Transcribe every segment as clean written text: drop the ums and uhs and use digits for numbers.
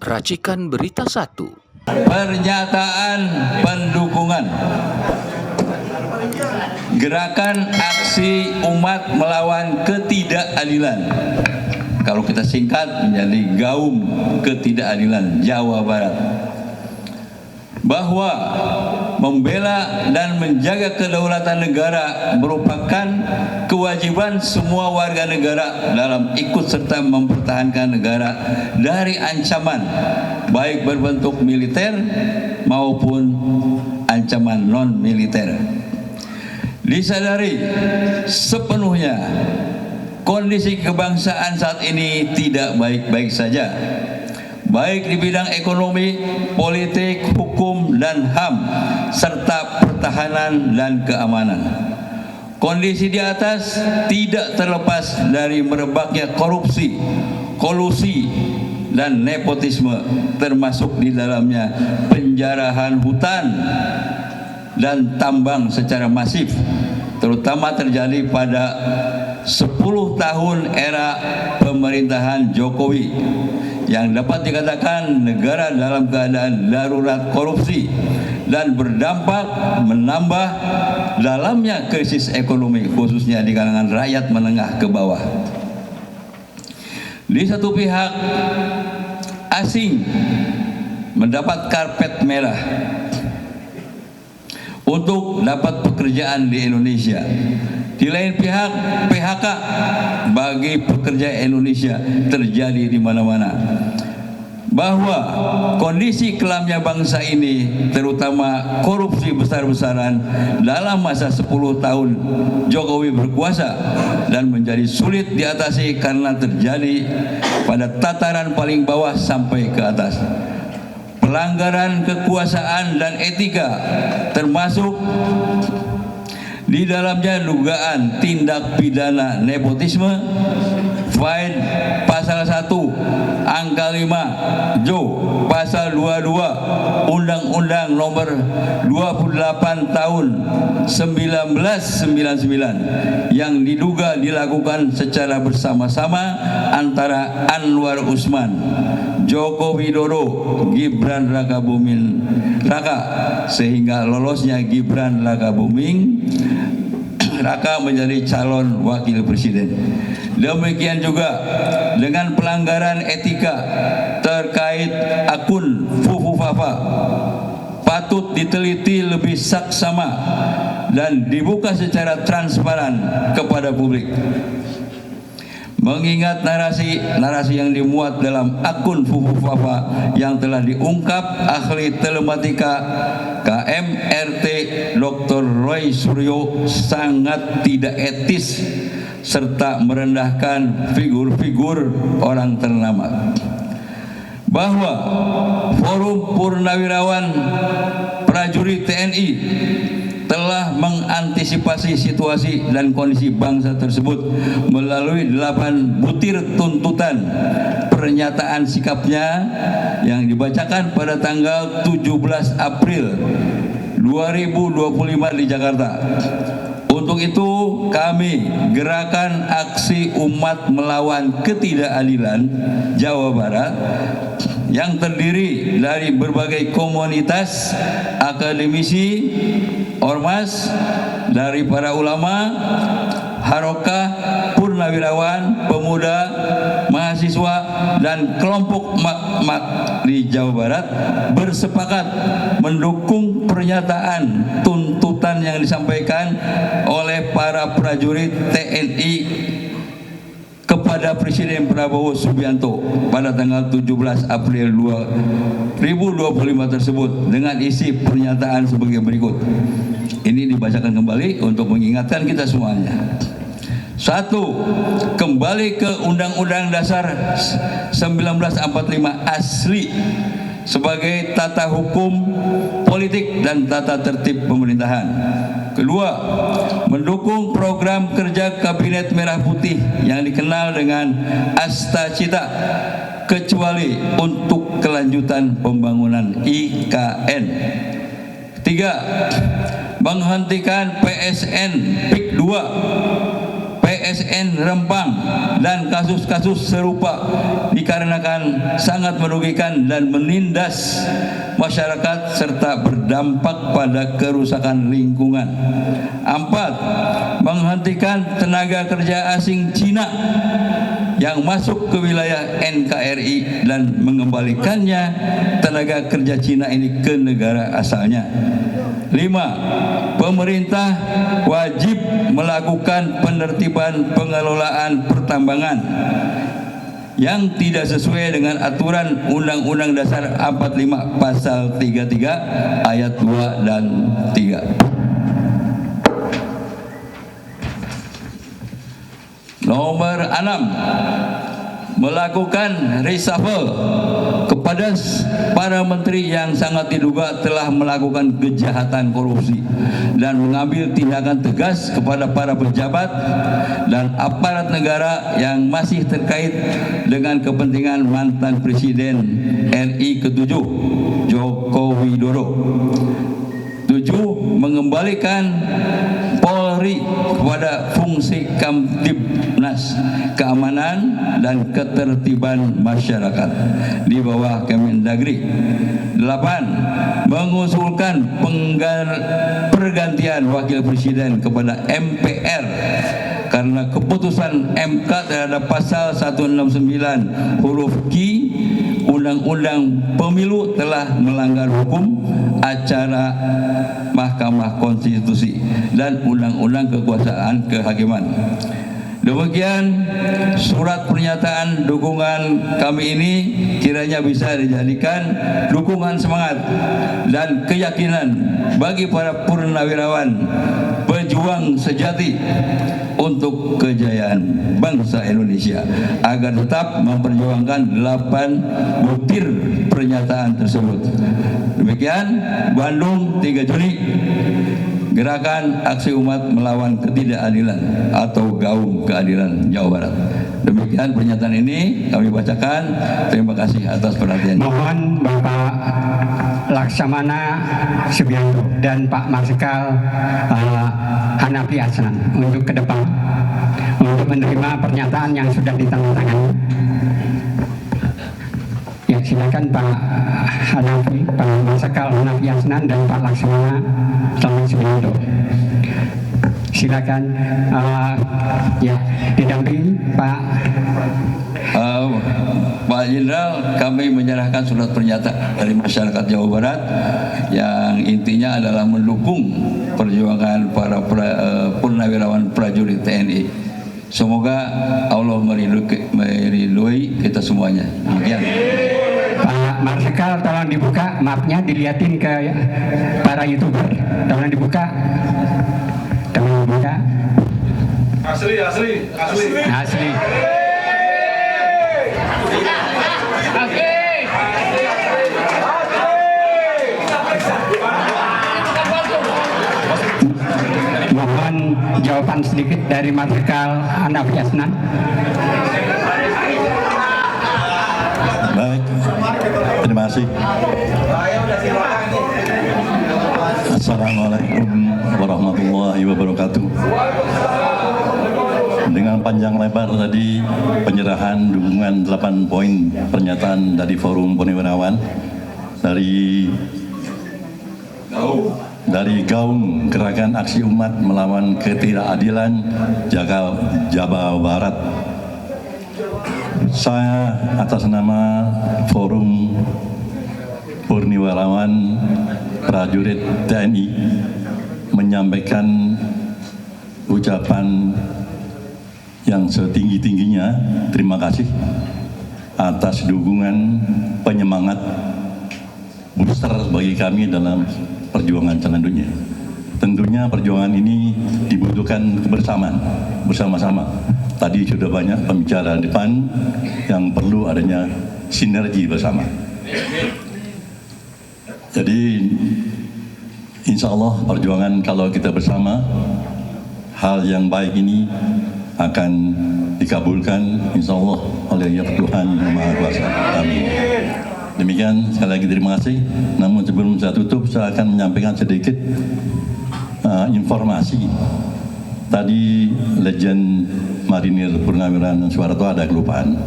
Racikan Berita 1. Pernyataan pendukungan Gerakan Aksi Umat Melawan Ketidakadilan, kalau kita singkat menjadi GAUM Ketidakadilan Jawa Barat, bahwa membela dan menjaga kedaulatan negara merupakan kewajiban semua warga negara dalam ikut serta mempertahankan negara dari ancaman baik berbentuk militer maupun ancaman non-militer. Disadari sepenuhnya kondisi kebangsaan saat ini tidak baik-baik saja, baik di bidang ekonomi, politik, hukum, dan HAM, serta pertahanan dan keamanan. Kondisi di atas tidak terlepas dari merebaknya korupsi, kolusi, dan nepotisme, termasuk di dalamnya penjarahan hutan dan tambang secara masif, terutama terjadi pada 10 tahun era pemerintahan Jokowi, yang dapat dikatakan negara dalam keadaan darurat korupsi dan berdampak menambah dalamnya krisis ekonomi, khususnya di kalangan rakyat menengah ke bawah. Di satu pihak, asing mendapat karpet merah untuk dapat pekerjaan di Indonesia. Di lain pihak, PHK bagi pekerja Indonesia terjadi di mana-mana. Bahwa kondisi kelamnya bangsa ini, terutama korupsi besar-besaran dalam masa 10 tahun Jokowi berkuasa, dan menjadi sulit diatasi karena terjadi pada tataran paling bawah sampai ke atas. Pelanggaran kekuasaan dan etika, termasuk di dalamnya dugaan tindak pidana nepotisme, pasal 1 angka 5 Jo pasal 22 Undang-Undang nomor 28 tahun 1999 yang diduga dilakukan secara bersama-sama antara Anwar Usman, Joko Widodo, Gibran Rakabuming Raka, sehingga lolosnya Gibran Rakabuming Raka menjadi calon wakil presiden. Demikian juga dengan pelanggaran etika terkait akun Fufu Fafa, patut diteliti lebih saksama dan dibuka secara transparan kepada publik. Mengingat narasi yang dimuat dalam akun Fufu Fafa yang telah diungkap ahli telematika KMRT Dr. Roy Suryo sangat tidak etis serta merendahkan figur-figur orang ternama. Bahwa Forum Purnawirawan Prajurit TNI telah mengantisipasi situasi dan kondisi bangsa tersebut melalui 8 butir tuntutan pernyataan sikapnya yang dibacakan pada tanggal 17 April 2025 di Jakarta. Untuk itu kami, Gerakan Aksi Umat Melawan Ketidakadilan Jawa Barat, yang terdiri dari berbagai komunitas, akademisi, ormas, dari para ulama, harokah, purnawirawan, pemuda, mahasiswa, dan kelompok mak-mak di Jawa Barat bersepakat mendukung pernyataan tuntutan yang disampaikan oleh para prajurit TNI kepada Presiden Prabowo Subianto pada tanggal 17 April 2025 tersebut, dengan isi pernyataan sebagai berikut. Ini dibacakan kembali untuk mengingatkan kita semuanya. 1. Kembali ke Undang-Undang Dasar 1945 asli sebagai tata hukum politik dan tata tertib pemerintahan. 2. Mendukung program kerja Kabinet Merah Putih yang dikenal dengan Astacita, kecuali untuk kelanjutan pembangunan IKN. 3. Menghentikan PSN PIK 2, PSN Rempang dan kasus-kasus serupa dikarenakan sangat merugikan dan menindas masyarakat serta berdampak pada kerusakan lingkungan. 4. Menghentikan tenaga kerja asing Cina yang masuk ke wilayah NKRI dan mengembalikannya tenaga kerja Cina ini ke negara asalnya. 5. Pemerintah wajib melakukan penertiban pengelolaan pertambangan yang tidak sesuai dengan aturan Undang-Undang Dasar 45 Pasal 33 Ayat 2 dan 3. Nomor 6. Melakukan reshuffle kepada para menteri yang sangat diduga telah melakukan kejahatan korupsi dan mengambil tindakan tegas kepada para pejabat dan aparat negara yang masih terkait dengan kepentingan mantan Presiden RI ke-7 Joko Widodo. 7. Mengembalikan Polri kepada fungsi Kamtibnas, keamanan dan ketertiban masyarakat di bawah Kemendagri. 8. Mengusulkan pergantian wakil presiden kepada MPR karena keputusan MK terhadap pasal 169 huruf Q Undang-Undang Pemilu telah melanggar hukum acara Mahkamah Konstitusi dan Undang-Undang Kekuasaan Kehakiman. Demikian surat pernyataan dukungan kami ini kiranya bisa dijadikan dukungan semangat dan keyakinan bagi para purnawirawan pejuang sejati untuk kejayaan bangsa Indonesia agar tetap memperjuangkan 8 butir pernyataan tersebut. Demikian Bandung 3 Juni Gerakan Aksi Umat Melawan Ketidakadilan atau Gaung Keadilan Jawa Barat. Demikian pernyataan ini kami bacakan. Terima kasih atas perhatiannya. Mohon Bapak Laksamana Subianto dan Pak Marsikal Hanafi Asnan untuk ke depan untuk menerima pernyataan yang sudah ditandatangani. Ya, silakan Pak Hanafi, Pak Marsikal Hanafi Asnan dan Pak Laksamana Subianto. Silakan ya didampingi Pak Pak Jenderal, kami menyerahkan surat pernyataan dari masyarakat Jawa Barat yang intinya adalah mendukung perjuangan para purnawirawan prajurit TNI. Semoga Allah meridhoi kita semuanya. Demikian. Pak Marsikal, tolong dibuka mapnya, dilihatin ke para YouTuber. Tolong dibuka. Tolong dibuka. Asli. Mohon jawaban sedikit dari Marsikal Hanafi Asnan. Baik, terima kasih. Assalamualaikum warahmatullahi wabarakatuh. Dengan panjang lebar tadi penyerahan dukungan 8 poin pernyataan dari Forum Purnawirawan dari Gaung Gerakan Aksi Umat Melawan Ketidakadilan Jawa Barat. Saya atas nama Forum Purnawirawan Prajurit TNI menyampaikan ucapan yang setinggi-tingginya terima kasih atas dukungan penyemangat booster bagi kami dalam perjuangan selanjutnya. Tentunya perjuangan ini dibutuhkan kebersamaan, bersama-sama. Tadi sudah banyak pembicara depan yang perlu adanya sinergi bersama. Jadi insya Allah perjuangan kalau kita bersama, hal yang baik ini akan dikabulkan insya Allah oleh Tuhan Yang Maha Kuasa. Amin. Demikian, sekali lagi terima kasih. Namun sebelum saya tutup, saya akan menyampaikan sedikit informasi tadi Legend Marinir Purnawirawan Soeharto ada kelupaan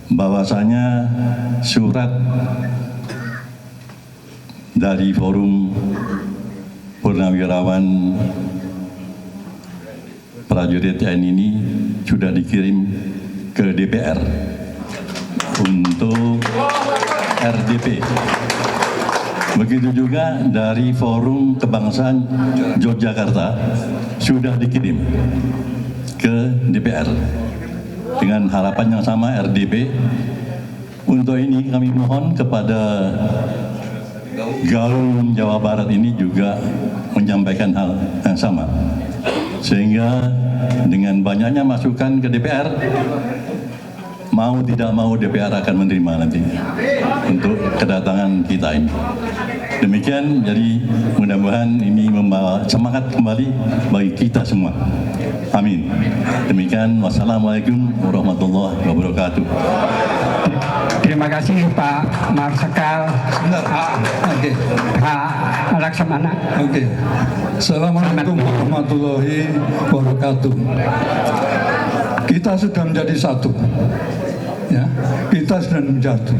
bahwasanya surat dari Forum Purnawirawan Prajurit TNI ini sudah dikirim ke DPR untuk RDP. Begitu juga dari Forum Kebangsaan Yogyakarta sudah dikirim ke DPR dengan harapan yang sama RDP. Untuk ini kami mohon kepada Gaul Jawa Barat ini juga menyampaikan hal yang sama, sehingga dengan banyaknya masukan ke DPR, mau tidak mau DPR akan menerima nanti untuk kedatangan kita ini. Demikian, jadi mudah-mudahan ini membawa semangat kembali bagi kita semua. Amin. Demikian, wassalamualaikum warahmatullahi wabarakatuh. Terima kasih Pak Marsikal. Oke. Pak Laksamana. Oke. Assalamualaikum warahmatullahi wabarakatuh. Kita sudah menjadi satu. Ya, kita sudah menjadi.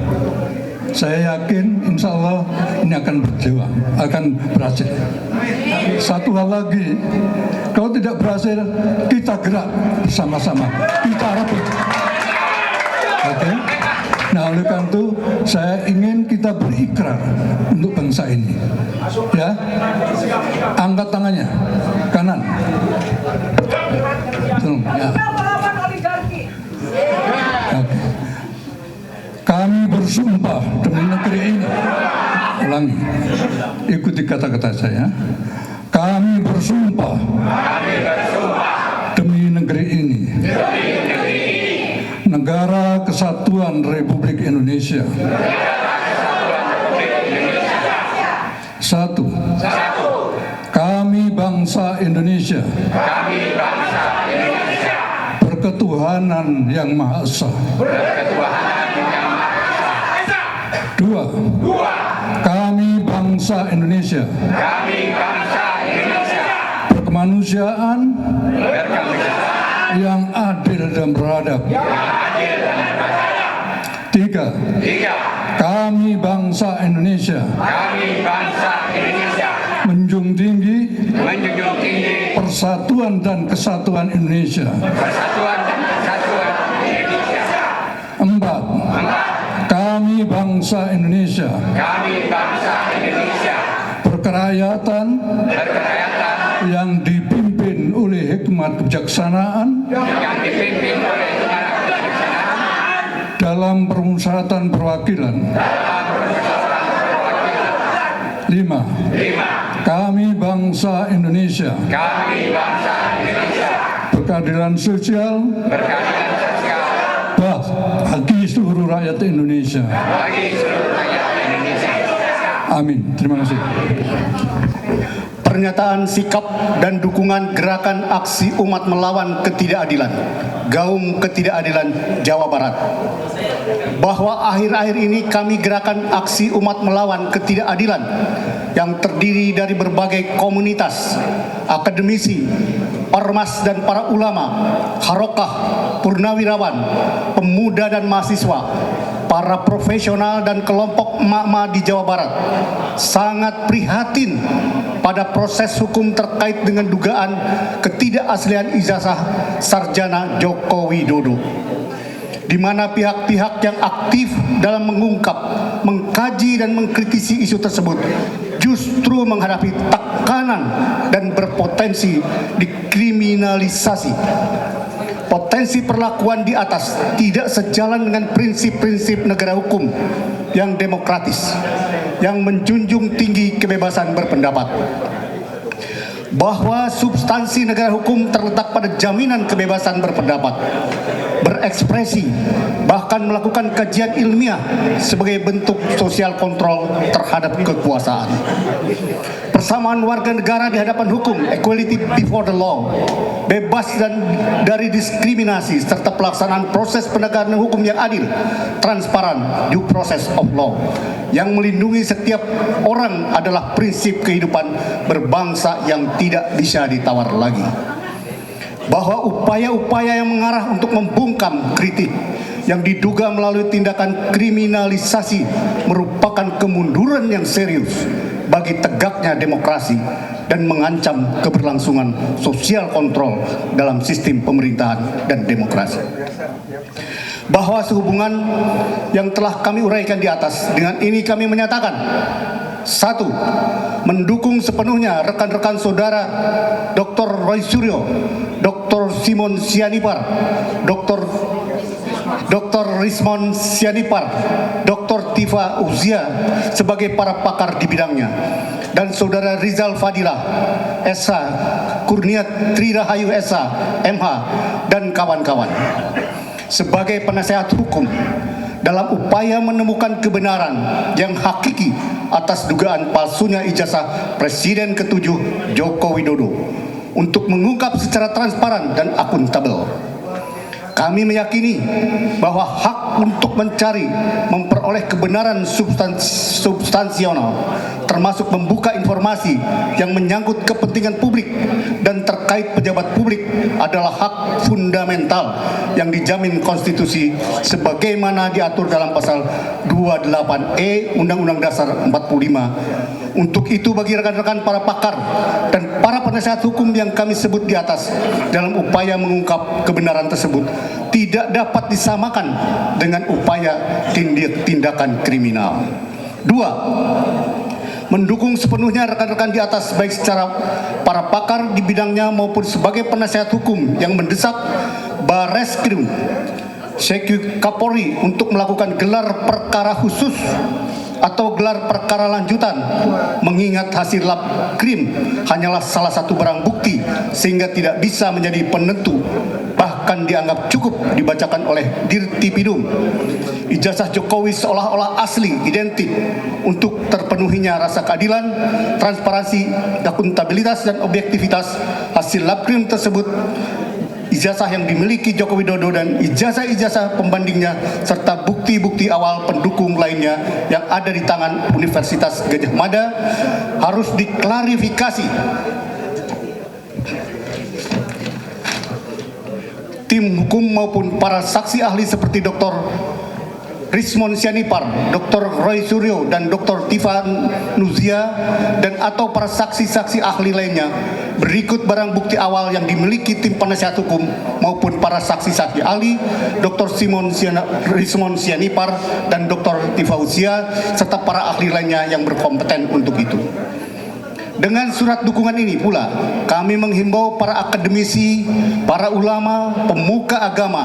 Saya yakin insya Allah ini akan berjuang, akan berhasil. Satu hal lagi, kalau tidak berhasil, kita gerak bersama-sama, kita rebut. Oke? Nah, oleh karena itu saya ingin kita berikrar untuk bangsa ini. Ya, angkat tangannya, kanan. Ya. Oke. Kami bersumpah demi negeri ini. Ulangi, ikuti kata-kata saya. Kami bersumpah demi negeri ini. Negara Kesatuan Republik Indonesia. Satu. Kami bangsa Indonesia. Berketuhanan yang Maha Esa. Dua. Kami bangsa Indonesia. Berkemanusiaan. Yang adil dan beradab. Tiga. Kami bangsa Indonesia. Menjunjung tinggi persatuan dan kesatuan Indonesia. Empat. Kami bangsa Indonesia. Berkerakyatan yang dipimpin oleh hikmat kebijaksanaan dalam permusyawaratan perwakilan. Lima. Kami bangsa Indonesia. Berkeadilan sosial. Bagi seluruh rakyat Indonesia. Amin. Terima kasih. Pernyataan sikap dan dukungan gerakan aksi umat melawan ketidakadilan, Gaung Ketidakadilan Jawa Barat. Bahwa akhir-akhir ini kami gerakan aksi umat melawan ketidakadilan yang terdiri dari berbagai komunitas, akademisi, ormas dan para ulama, harokah, purnawirawan, pemuda dan mahasiswa, para profesional dan kelompok emak-emak di Jawa Barat sangat prihatin pada proses hukum terkait dengan dugaan ketidakaslian ijazah sarjana Joko Widodo, di mana pihak-pihak yang aktif dalam mengungkap, mengkaji dan mengkritisi isu tersebut justru menghadapi tekanan dan berpotensi dikriminalisasi. Potensi perlakuan di atas tidak sejalan dengan prinsip-prinsip negara hukum yang demokratis, yang menjunjung tinggi kebebasan berpendapat. Bahwa substansi negara hukum terletak pada jaminan kebebasan berpendapat, berekspresi, bahkan melakukan kajian ilmiah sebagai bentuk sosial kontrol terhadap kekuasaan. Persamaan warga negara di hadapan hukum, equality before the law, bebas dan dari diskriminasi, serta pelaksanaan proses penegakan hukum yang adil, transparan, due process of law, yang melindungi setiap orang adalah prinsip kehidupan berbangsa yang tidak bisa ditawar lagi. bahwa upaya-upaya yang mengarah untuk membungkam kritik yang diduga melalui tindakan kriminalisasi merupakan kemunduran yang serius bagi tegaknya demokrasi dan mengancam keberlangsungan sosial kontrol dalam sistem pemerintahan dan demokrasi. Bahwa sehubungan yang telah kami uraikan di atas, dengan ini kami menyatakan: 1. Mendukung sepenuhnya rekan-rekan saudara Dr. Roy Suryo, Dr. Simon Sianipar, Dr. Rismon Sianipar, Dr. Tifa Uzia sebagai para pakar di bidangnya, dan saudara Rizal Fadilah, SH, Kurniat Trirahayu SH, MH, dan kawan-kawan sebagai penasehat hukum dalam upaya menemukan kebenaran yang hakiki atas dugaan palsunya ijazah Presiden ke-7 Joko Widodo untuk mengungkap secara transparan dan akuntabel. Kami meyakini bahwa hak untuk mencari, memperoleh kebenaran substansional, termasuk membuka informasi yang menyangkut kepentingan publik dan terkait pejabat publik, adalah hak fundamental yang dijamin konstitusi sebagaimana diatur dalam pasal 28E Undang-Undang Dasar 45. Untuk itu, bagi rekan-rekan para pakar dan para penasehat hukum yang kami sebut di atas, dalam upaya mengungkap kebenaran tersebut tidak dapat disamakan dengan upaya tindakan kriminal. 2. Mendukung sepenuhnya rekan-rekan di atas, baik secara para pakar di bidangnya maupun sebagai penasehat hukum yang mendesak Barreskrim Sekyu Kapolri untuk melakukan gelar perkara khusus atau gelar perkara lanjutan, mengingat hasil lab krim hanyalah salah satu barang bukti sehingga tidak bisa menjadi penentu, bahkan dianggap cukup dibacakan oleh Dirtipidum. Ijazah Jokowi seolah-olah asli, identik. Untuk terpenuhinya rasa keadilan, transparansi, akuntabilitas, dan objektivitas hasil lab krim tersebut, ijazah yang dimiliki Joko Widodo dan ijazah-ijazah pembandingnya serta bukti-bukti awal pendukung lainnya yang ada di tangan Universitas Gadjah Mada harus diklarifikasi. Tim hukum maupun para saksi ahli seperti Dr. Rismon Sianipar, Dr. Roy Suryo, dan Dr. Tifa Uzia, dan atau para saksi-saksi ahli lainnya berikut barang bukti awal yang dimiliki tim penasehat hukum maupun para saksi-saksi ahli Dr. Rismon Sianipar dan Dr. Tifa Uzia serta para ahli lainnya yang berkompeten untuk itu. Dengan surat dukungan ini pula, kami menghimbau para akademisi, para ulama, pemuka agama,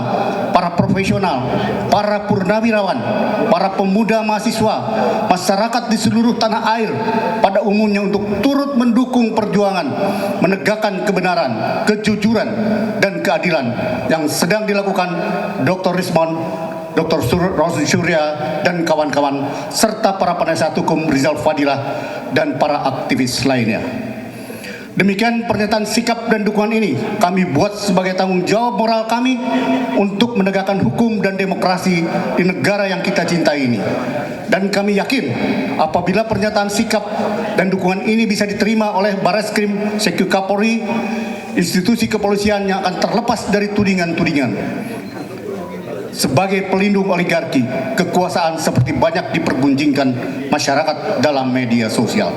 para profesional, para purnawirawan, para pemuda mahasiswa, masyarakat di seluruh tanah air pada umumnya untuk turut mendukung perjuangan menegakkan kebenaran, kejujuran, dan keadilan yang sedang dilakukan Dr. Rismon, Dr. Surya, dan kawan-kawan, serta para penasehat hukum Rizal Fadilah dan para aktivis lainnya. Demikian pernyataan sikap dan dukungan ini kami buat sebagai tanggung jawab moral kami untuk menegakkan hukum dan demokrasi di negara yang kita cintai ini. Dan kami yakin apabila pernyataan sikap dan dukungan ini bisa diterima oleh Barreskrim Sekyu Kapolri, institusi kepolisian yang akan terlepas dari tudingan-tudingan sebagai pelindung oligarki kekuasaan seperti banyak dipergunjingkan masyarakat dalam media sosial.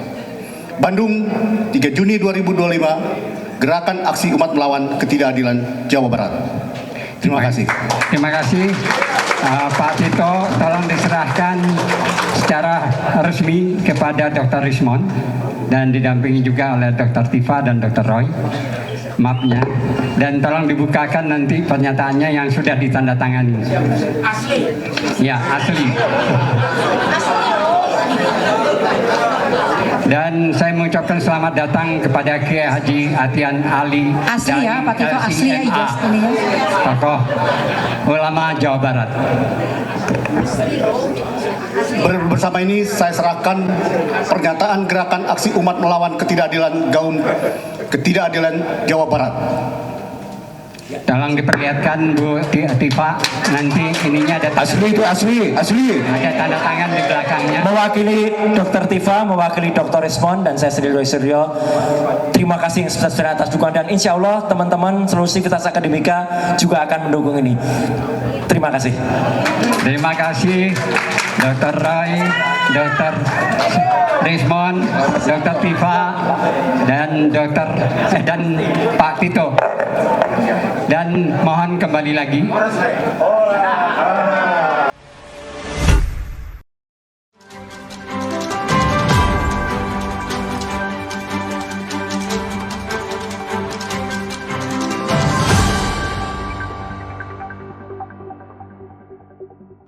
Bandung, 3 Juni 2025, Gerakan Aksi Umat Melawan Ketidakadilan, Jawa Barat. Terima kasih. Terima kasih. Pak Tito, tolong diserahkan secara resmi kepada Dr. Rismon dan didampingi juga oleh Dr. Tifa dan Dr. Roy. Mapnya, dan tolong dibukakan nanti pernyataannya yang sudah ditandatangani. Asli. Ya, asli. Dan saya mengucapkan selamat datang kepada Kiai Haji Atian Ali. Asli ya, Pak Tito, asli ya ijazah ini ya. Tokoh ulama Jawa Barat. Bersama ini saya serahkan pernyataan Gerakan Aksi Umat Melawan Ketidakadilan Gaum Ketidakadilan Jawa Barat. Tolong diperlihatkan Bu Tifa, nanti ininya ada Asli itu asli. ada tanda tangan di belakangnya. Mewakili Dr. Tifa, mewakili Dr. Resmond, dan saya sendiri Roy Suryo. Terima kasih yang sebesar atas dukungan, dan insya Allah teman-teman seluruh Sivitas Akademika juga akan mendukung ini. Terima kasih. Terima kasih Dr. Roy, Dr. Resmond, Dr. Tifa, dan dan Pak Tito. Dan mohon kembali lagi.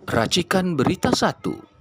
Racikan Berita 1.